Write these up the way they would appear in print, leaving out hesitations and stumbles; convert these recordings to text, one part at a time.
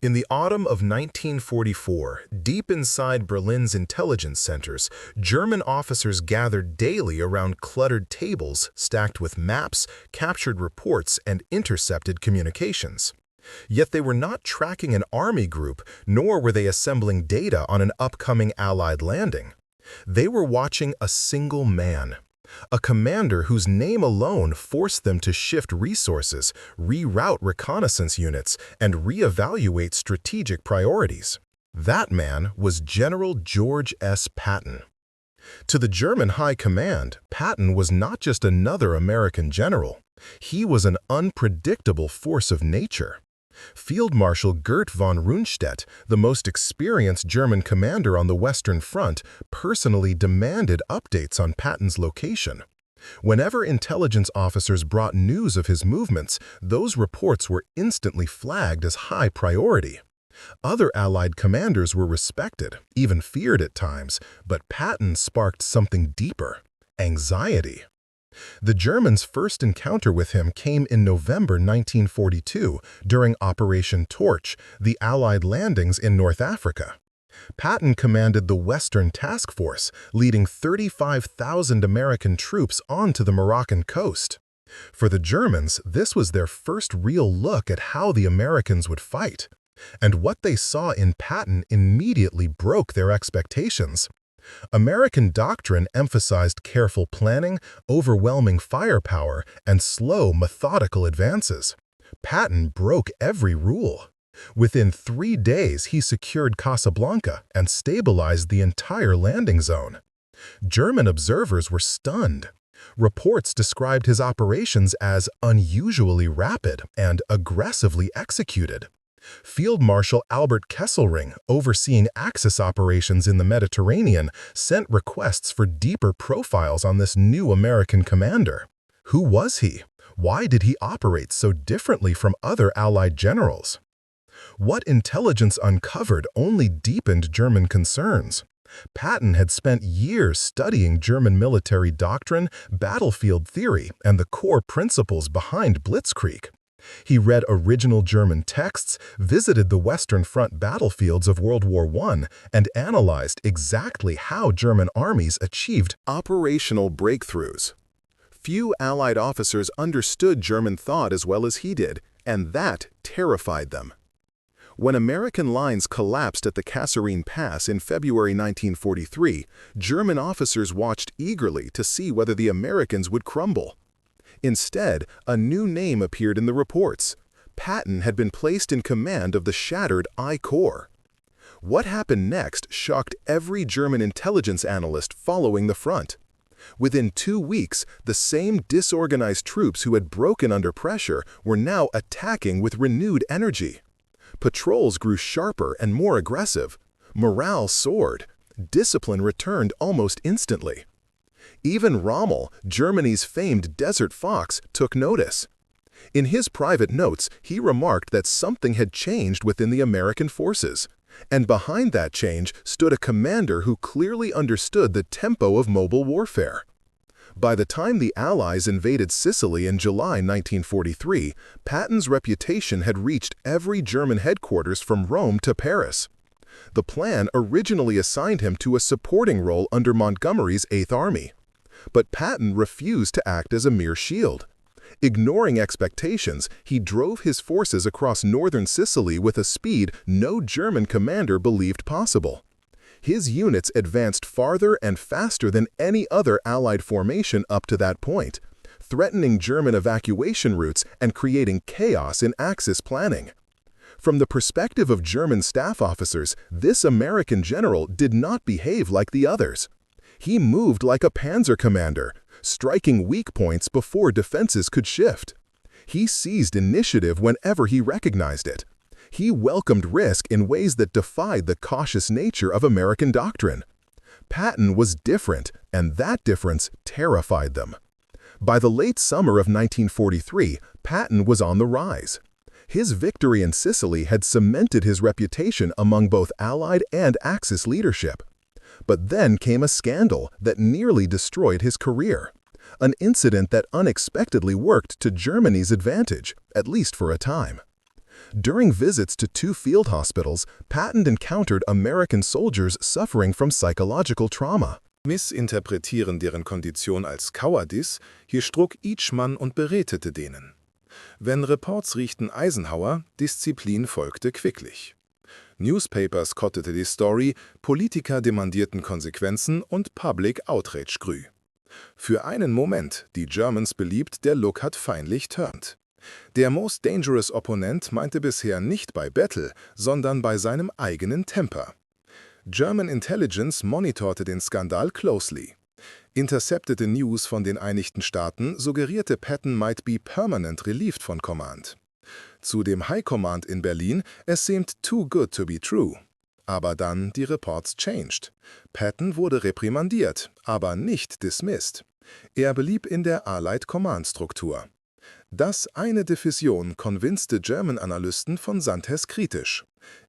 In the autumn of 1944, deep inside Berlin's intelligence centers, German officers gathered daily around cluttered tables stacked with maps, captured reports, and intercepted communications. Yet they were not tracking an army group, nor were they assembling data on an upcoming Allied landing. They were watching a single man, a commander whose name alone forced them to shift resources, reroute reconnaissance units, and reevaluate strategic priorities. That man was General George S. Patton. To the German High Command, Patton was not just another American general. He was an unpredictable force of nature. Field Marshal Gert von Rundstedt, the most experienced German commander on the Western Front, personally demanded updates on Patton's location. Whenever intelligence officers brought news of his movements, those reports were instantly flagged as high priority. Other Allied commanders were respected, even feared at times, but Patton sparked something deeper: anxiety. The Germans' first encounter with him came in November 1942 during Operation Torch, the Allied landings in North Africa. Patton commanded the Western Task Force, leading 35,000 American troops onto the Moroccan coast. For the Germans, this was their first real look at how the Americans would fight. And what they saw in Patton immediately broke their expectations. American doctrine emphasized careful planning, overwhelming firepower, and slow, methodical advances. Patton broke every rule. Within 3 days, he secured Casablanca and stabilized the entire landing zone. German observers were stunned. Reports described his operations as unusually rapid and aggressively executed. Field Marshal Albert Kesselring, overseeing Axis operations in the Mediterranean, sent requests for deeper profiles on this new American commander. Who was he? Why did he operate so differently from other Allied generals? What intelligence uncovered only deepened German concerns. Patton had spent years studying German military doctrine, battlefield theory, and the core principles behind Blitzkrieg. He read original German texts, visited the Western Front battlefields of World War I, and analyzed exactly how German armies achieved operational breakthroughs. Few Allied officers understood German thought as well as he did, and that terrified them. When American lines collapsed at the Kasserine Pass in February 1943, German officers watched eagerly to see whether the Americans would crumble. Instead, a new name appeared in the reports. Patton had been placed in command of the shattered I Corps. What happened next shocked every German intelligence analyst following the front. Within 2 weeks, the same disorganized troops who had broken under pressure were now attacking with renewed energy. Patrols grew sharper and more aggressive. Morale soared. Discipline returned almost instantly. Even Rommel, Germany's famed desert fox, took notice. In his private notes, he remarked that something had changed within the American forces, and behind that change stood a commander who clearly understood the tempo of mobile warfare. By the time the Allies invaded Sicily in July 1943, Patton's reputation had reached every German headquarters from Rome to Paris. The plan originally assigned him to a supporting role under Montgomery's Eighth Army. But Patton refused to act as a mere shield. Ignoring expectations, he drove his forces across northern Sicily with a speed no German commander believed possible. His units advanced farther and faster than any other Allied formation up to that point, threatening German evacuation routes and creating chaos in Axis planning. From the perspective of German staff officers, this American general did not behave like the others. He moved like a panzer commander, striking weak points before defenses could shift. He seized initiative whenever he recognized it. He welcomed risk in ways that defied the cautious nature of American doctrine. Patton was different, and that difference terrified them. By the late summer of 1943, Patton was on the rise. His victory in Sicily had cemented his reputation among both Allied and Axis leadership. But then came a scandal that nearly destroyed his career. An incident that unexpectedly worked to Germany's advantage, at least for a time. During visits to 2 field hospitals, Patton encountered American soldiers suffering from psychological trauma. Missinterpretieren deren Kondition als Cowardice, hier struk Eachmann und berätete denen. Wenn Reports riechten Eisenhower, Disziplin folgte quicklich. Newspapers kottete die Story, Politiker demandierten Konsequenzen und Public Outrage grü. Für einen Moment, die Germans beliebt, der Look hat feinlich turned. Der most dangerous Opponent meinte bisher nicht bei Battle, sondern bei seinem eigenen Temper. German Intelligence monitorte den Skandal closely. Interceptete News von den Einigten Staaten suggerierte Patton might be permanent relieved von Command. Zu dem High Command in Berlin, es seemed too good to be true. Aber dann die Reports changed. Patton wurde reprimandiert, aber nicht dismissed. Er blieb in der Allied Command Struktur. Das eine Division convinced German Analysten von Santes kritisch.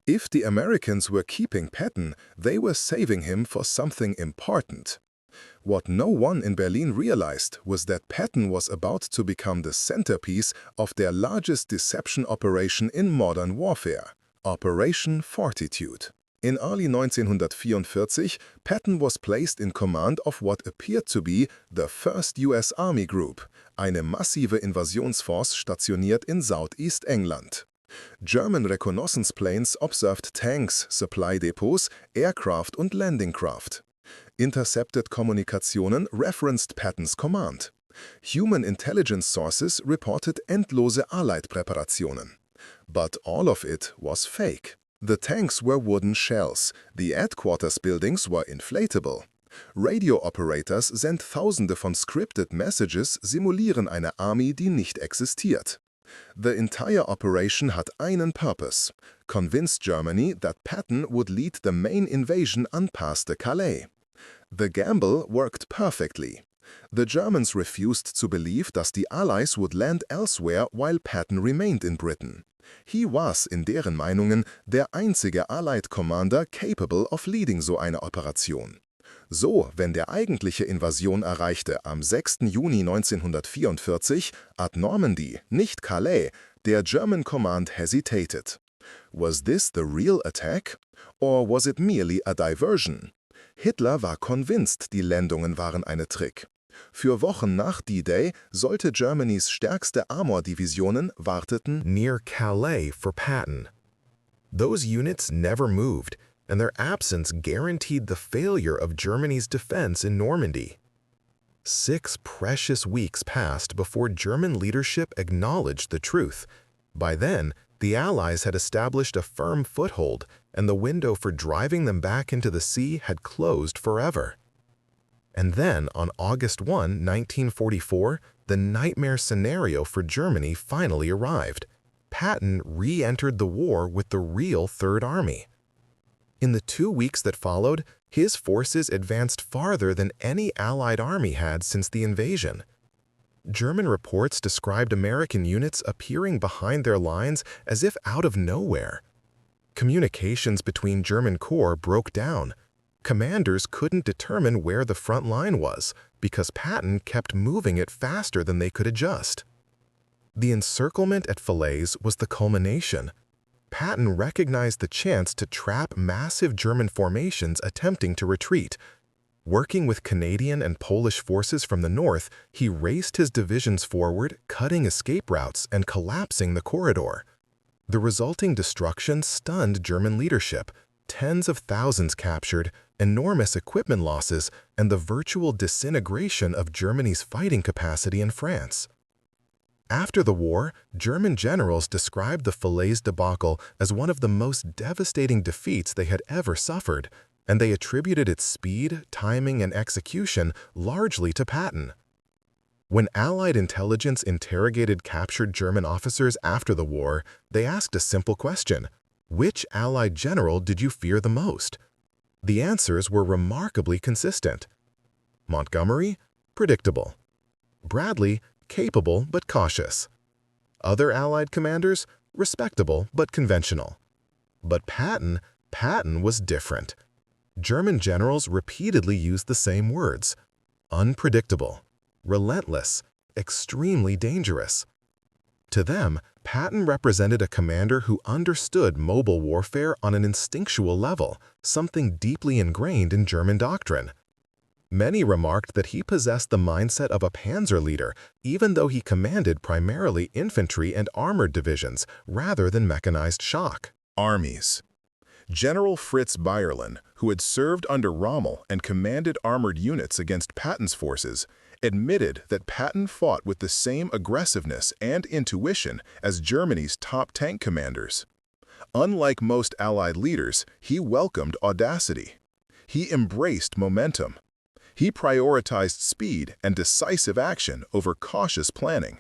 If the Americans were keeping Patton, they were saving him for something important. What no one in Berlin realized was that Patton was about to become the centerpiece of their largest deception operation in modern warfare, Operation Fortitude. In early 1944, Patton was placed in command of what appeared to be the First US Army Group, eine massive Invasionsforce stationiert in Southeast England. German reconnaissance planes observed tanks, supply depots, aircraft und landing craft. Intercepted Kommunikationen referenced Pattons command. Human intelligence sources reported endlose Allied-Präparationen. But all of it was fake. The tanks were wooden shells, the headquarters buildings were inflatable. Radio operators sent Tausende von scripted messages simulieren eine Army, die nicht existiert. The entire operation had einen purpose: convince Germany that Patton would lead the main invasion past the Calais. The gamble worked perfectly. The Germans refused to believe that the Allies would land elsewhere while Patton remained in Britain. He was, in deren Meinungen, der einzige Allied Commander capable of leading so eine Operation. So, wenn der eigentliche Invasion erreichte am 6. Juni 1944 at Normandy, nicht Calais, der German Command hesitated. Was this the real attack? Or was it merely a diversion? Hitler war convinced, die Landungen waren eine Trick. Für Wochen nach D-Day sollte Germanys stärkste Armor-Divisionen warteten near Calais for Patton. Those units never moved, and their absence guaranteed the failure of Germany's defense in Normandy. 6 precious weeks passed before German leadership acknowledged the truth. By then, the Allies had established a firm foothold, and the window for driving them back into the sea had closed forever. And then, on August 1, 1944, the nightmare scenario for Germany finally arrived. Patton re-entered the war with the real Third Army. In the 2 weeks that followed, his forces advanced farther than any Allied army had since the invasion. German reports described American units appearing behind their lines as if out of nowhere. Communications between German corps broke down. Commanders couldn't determine where the front line was because Patton kept moving it faster than they could adjust. The encirclement at Falaise was the culmination. Patton recognized the chance to trap massive German formations attempting to retreat. Working with Canadian and Polish forces from the north, he raced his divisions forward, cutting escape routes and collapsing the corridor. The resulting destruction stunned German leadership. Tens of thousands captured, enormous equipment losses, and the virtual disintegration of Germany's fighting capacity in France. After the war, German generals described the Falaise debacle as one of the most devastating defeats they had ever suffered, and they attributed its speed, timing, and execution largely to Patton. When Allied intelligence interrogated captured German officers after the war, they asked a simple question: which Allied general did you fear the most? The answers were remarkably consistent. Montgomery? Predictable. Bradley? Capable but cautious. Other Allied commanders? Respectable but conventional. But Patton was different. German generals repeatedly used the same words: unpredictable, relentless, extremely dangerous. To them, Patton represented a commander who understood mobile warfare on an instinctual level, something deeply ingrained in German doctrine. Many remarked that he possessed the mindset of a panzer leader, even though he commanded primarily infantry and armored divisions rather than mechanized shock. Armies. General Fritz Bayerlein, who had served under Rommel and commanded armored units against Patton's forces, admitted that Patton fought with the same aggressiveness and intuition as Germany's top tank commanders. Unlike most Allied leaders, he welcomed audacity. He embraced momentum. He prioritized speed and decisive action over cautious planning.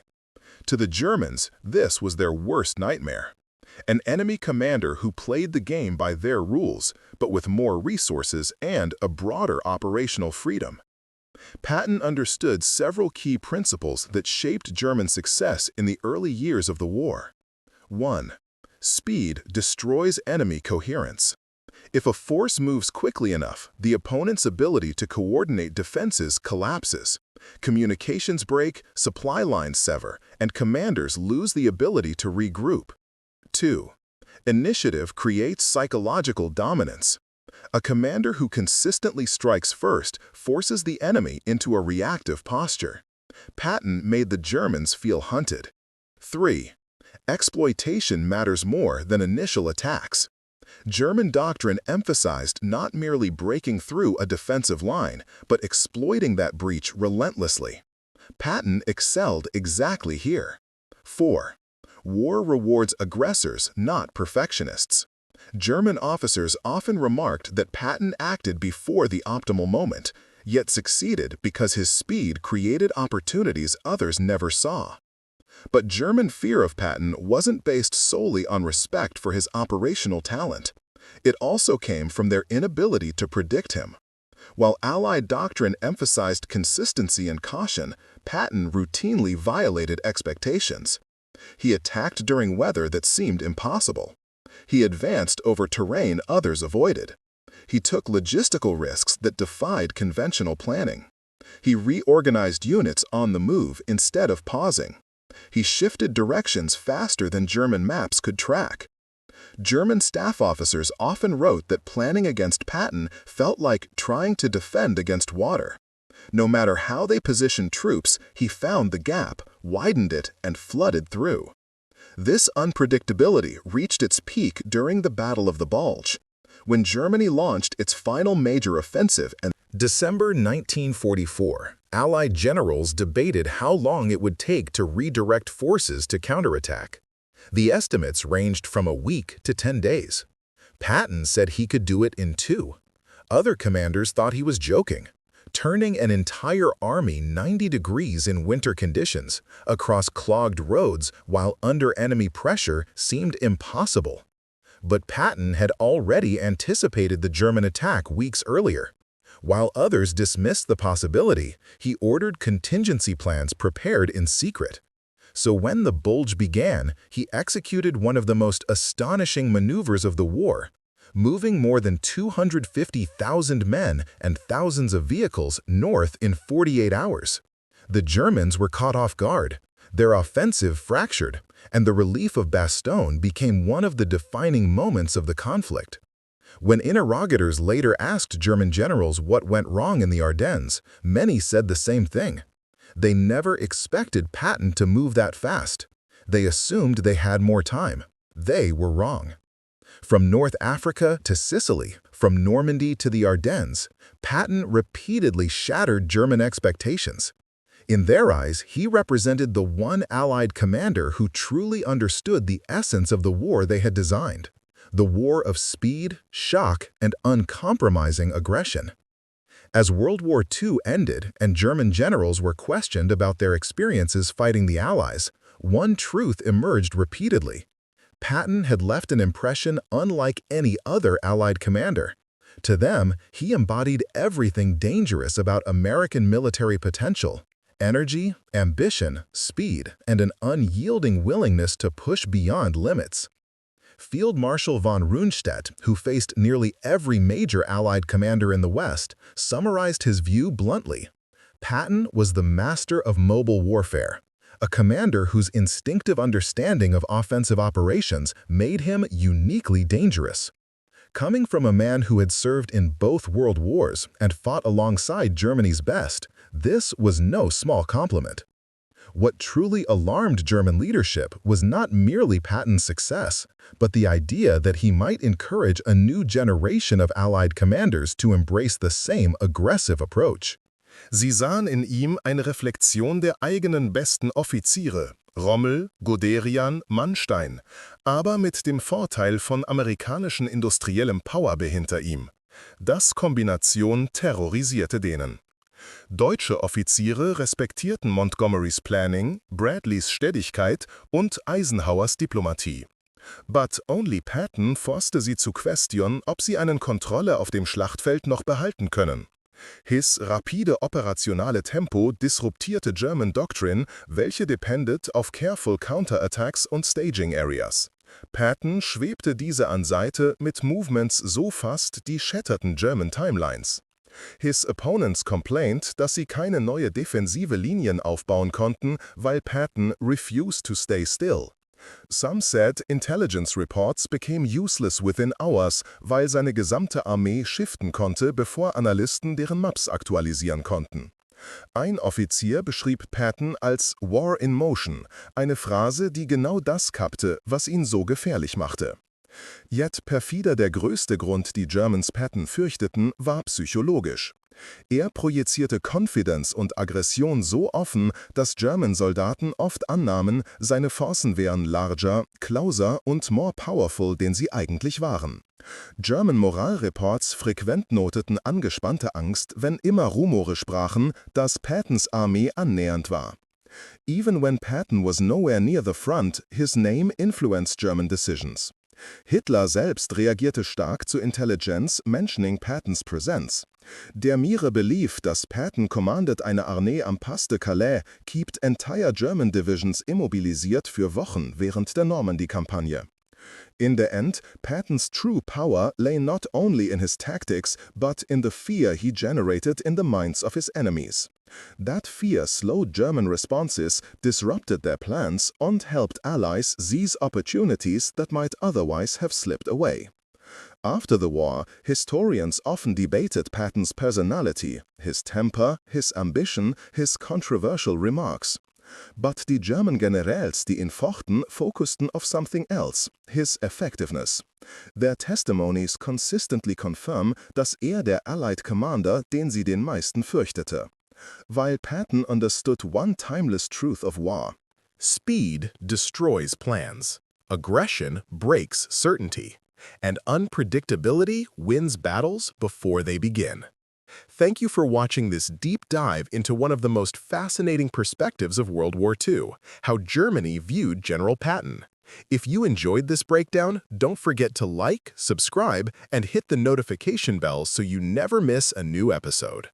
To the Germans, this was their worst nightmare. An enemy commander who played the game by their rules, but with more resources and a broader operational freedom. Patton understood several key principles that shaped German success in the early years of the war. 1. Speed destroys enemy coherence. If a force moves quickly enough, the opponent's ability to coordinate defenses collapses. Communications break, supply lines sever, and commanders lose the ability to regroup. 2. Initiative creates psychological dominance. A commander who consistently strikes first forces the enemy into a reactive posture. Patton made the Germans feel hunted. 3. Exploitation matters more than initial attacks. German doctrine emphasized not merely breaking through a defensive line, but exploiting that breach relentlessly. Patton excelled exactly here. 4. War rewards aggressors, not perfectionists. German officers often remarked that Patton acted before the optimal moment, yet succeeded because his speed created opportunities others never saw. But German fear of Patton wasn't based solely on respect for his operational talent. It also came from their inability to predict him. While Allied doctrine emphasized consistency and caution, Patton routinely violated expectations. He attacked during weather that seemed impossible. He advanced over terrain others avoided. He took logistical risks that defied conventional planning. He reorganized units on the move instead of pausing. He shifted directions faster than German maps could track. German staff officers often wrote that planning against Patton felt like trying to defend against water. No matter how they positioned troops, he found the gap, widened it, and flooded through. This unpredictability reached its peak during the Battle of the Bulge, when Germany launched its final major offensive in December 1944. Allied generals debated how long it would take to redirect forces to counterattack. The estimates ranged from a week to 10 days. Patton said he could do it in 2. Other commanders thought he was joking. Turning an entire army 90 degrees in winter conditions across clogged roads while under enemy pressure seemed impossible. But Patton had already anticipated the German attack weeks earlier. While others dismissed the possibility, he ordered contingency plans prepared in secret. So when the Bulge began, he executed one of the most astonishing maneuvers of the war, moving more than 250,000 men and thousands of vehicles north in 48 hours. The Germans were caught off guard, their offensive fractured, and the relief of Bastogne became one of the defining moments of the conflict. When interrogators later asked German generals what went wrong in the Ardennes, many said the same thing. They never expected Patton to move that fast. They assumed they had more time. They were wrong. From North Africa to Sicily, from Normandy to the Ardennes, Patton repeatedly shattered German expectations. In their eyes, he represented the one Allied commander who truly understood the essence of the war they had designed, the war of speed, shock, and uncompromising aggression. As World War II ended and German generals were questioned about their experiences fighting the Allies, one truth emerged repeatedly. Patton had left an impression unlike any other Allied commander. To them, he embodied everything dangerous about American military potential: energy, ambition, speed, and an unyielding willingness to push beyond limits. Field Marshal von Rundstedt, who faced nearly every major Allied commander in the West, summarized his view bluntly. Patton was the master of mobile warfare, a commander whose instinctive understanding of offensive operations made him uniquely dangerous. Coming from a man who had served in both world wars and fought alongside Germany's best, this was no small compliment. What truly alarmed German leadership was not merely Patton's success, but the idea that he might encourage a new generation of Allied commanders to embrace the same aggressive approach. Sie sahen in ihm eine Reflexion der eigenen besten Offiziere, Rommel, Guderian, Manstein, aber mit dem Vorteil von amerikanischen industriellem Power hinter ihm. Das Kombination terrorisierte denen. Deutsche Offiziere respektierten Montgomerys Planning, Bradleys Stedigkeit und Eisenhowers Diplomatie. But only Patton forste sie zu question, ob sie eine Kontrolle auf dem Schlachtfeld noch behalten können. His rapide operationale Tempo disruptierte German Doctrine, welche depended auf careful counterattacks und staging areas. Patton schwebte diese an Seite mit Movements so fast, die shatterten German Timelines. His opponents complained, dass sie keine neue defensive Linien aufbauen konnten, weil Patton refused to stay still. Some said intelligence reports became useless within hours, weil seine gesamte Armee shiften konnte, bevor Analysten deren Maps aktualisieren konnten. Ein Offizier beschrieb Patton als War in Motion, eine Phrase, die genau das kappte, was ihn so gefährlich machte. Yet perfider der größte Grund, die Germans Patton fürchteten, war psychologisch. Er projizierte Confidence und Aggression so offen, dass German-Soldaten oft annahmen, seine Forcen wären larger, closer und more powerful, denn sie eigentlich waren. German Moralreports frequent noteten angespannte Angst, wenn immer Rumore sprachen, dass Pattons Armee annähernd war. Even when Patton was nowhere near the front, his name influenced German decisions. Hitler selbst reagierte stark zu Intelligence, mentioning Pattons presence. Der mere belief, dass Patton commanded eine Armee am Pass de Calais, kept entire German divisions immobilisiert für Wochen während der Normandy-Kampagne. In the end, Patton's true power lay not only in his tactics, but in the fear he generated in the minds of his enemies. That fear slowed German responses, disrupted their plans, and helped allies seize opportunities that might otherwise have slipped away. After the war, historians often debated Patton's personality, his temper, his ambition, his controversial remarks. But die German Generäls, die ihn fochten, focusten auf something else, his effectiveness. Their testimonies consistently confirm, dass der Allied Commander, den sie den meisten fürchtete. While Patton understood one timeless truth of war. Speed destroys plans. Aggression breaks certainty. And unpredictability wins battles before they begin. Thank you for watching this deep dive into one of the most fascinating perspectives of World War II, how Germany viewed General Patton. If you enjoyed this breakdown, don't forget to like, subscribe, and hit the notification bell so you never miss a new episode.